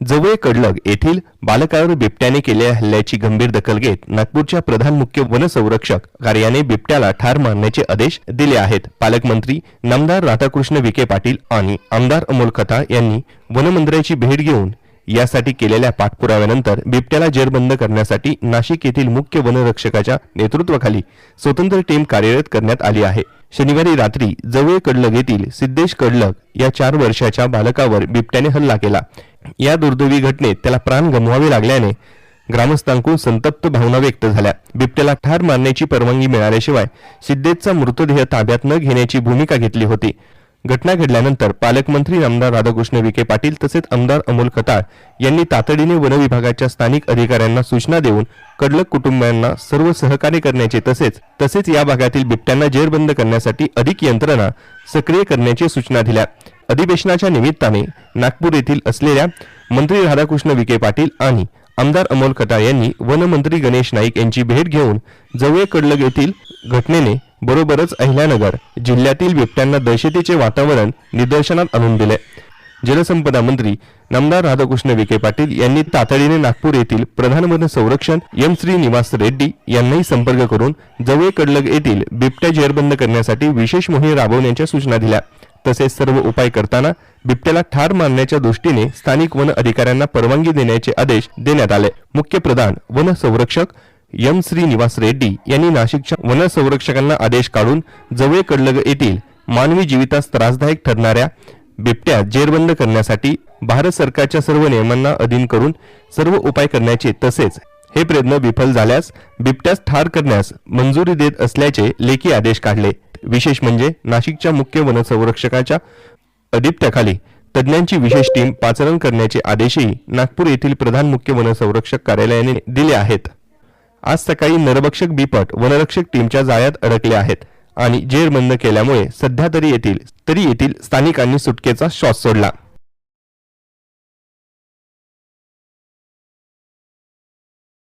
जवळ कडलग येथील बालकावर बिबट्याने केलेल्या हल्ल्याची गंभीर दखल घेत नागपूरच्या प्रधान मुख्य वनसंरक्षक कार्यालयाने बिबट्याला ठार मारण्याचे आदेश दिले आहेत। पालकमंत्री नामदार राधाकृष्ण विखे पाटील आणि आमदार अमोल खताळ यांनी वनमंत्र्यांची भेट घेऊन यासाठी केलेल्या पाठपुराव्यानंतर बिबट्याला जेरबंद करण्यासाठी नाशिक येथील मुख्य वनरक्षकाच्या नेतृत्वाखाली स्वतंत्र टीम कार्यरत करण्यात आली आहे। शनिवारी रात्री जवळ कडलग येथील सिद्धेश कडलग या 4 वर्षाच्या बालकावर बिबट्याने हल्ला केला। या दुर्दैवी घटनेत त्याला प्राण गमवावे लागल्याने ग्रामस्थांकडून संतप्त भावना व्यक्त झाल्या। बिबट्याला ठार मारण्याची परवानगी मिळाल्याशिवाय सिद्धेशचा मृतदेह ताब्यात न घेण्याची भूमिका घेतली होती। घटना घडल्यानंतर पालकमंत्री नामदार राधाकृष्ण विखे पाटील तसेच आमदार अमोल खताळ यांनी तातडीने वन विभागाच्या स्थानिक अधिकाऱ्यांना सूचना देऊन कडलग कुटुंबियांना सर्व सहकार्य करण्याचे तसेच या भागातील बिबट्यांना जेरबंद करण्यासाठी अधिक यंत्रणा सक्रिय करण्याची सूचना दिल्या। अधिवेशनाच्या निमित्ताने नागपूर येथील असलेल्या मंत्री राधाकृष्ण विखे पाटील आणि आमदार अमोल खताळ यांनी वनमंत्री गणेश नाईक यांची भेट घेऊन जवळ कडलग येथील घटनेने बरोबरच अहिल्यानगर जिल्ह्यातील बिबट्यांना दहशतीचे वातावरण निदर्शनात आणून दिले। जलसंपदा मंत्री नामदार राधाकृष्ण विखे पाटील यांनी तातडीने नागपूर येथील प्रधान वन संरक्षण एम श्रीनिवास रेड्डी यांनाही संपर्क करून जवळ कडलग येथील बिबट्या जेरबंद करण्यासाठी विशेष मोहीम राबवण्याच्या सूचना दिल्या। तसेच सर्व उपाय करताना बिबट्याला ठार मारण्याच्या दृष्टीने स्थानिक वन अधिकाऱ्यांना परवानगी देण्याचे आदेश देण्यात आले। मुख्य प्रधान वन संरक्षक एम श्रीनिवास रेड्डी यांनी नाशिकच्या वन संरक्षकांना आदेश काढून जवळ कडलग येथील मानवी जीवितास त्रासदायक ठरणाऱ्या बिबट्या जेरबंद करण्यासाठी भारत सरकारच्या सर्व नियमांना अधीन करून सर्व उपाय करण्याचे तसेच हे प्रयत्न विफल झाल्यास बिबट्यास ठार करण्यास मंजुरी देत असल्याचे लेखी आदेश काढले। विशेष म्हणजे नाशिकच्या मुख्य वनसंरक्षकाच्या अधिपत्याखाली तज्ञांची विशेष टीम पाचारण करण्याचे आदेशही नागपूर येथील प्रधान मुख्य वनसंरक्षक कार्यालयाने दिले आहेत। आज सकाळी नरभक्षक बिबट वनरक्षक टीमच्या जाळ्यात अडकले आहेत आणि जेरबंद केल्यामुळे सध्या तरी येथील स्थानिकांनी सुटकेचा श्वास सोडला।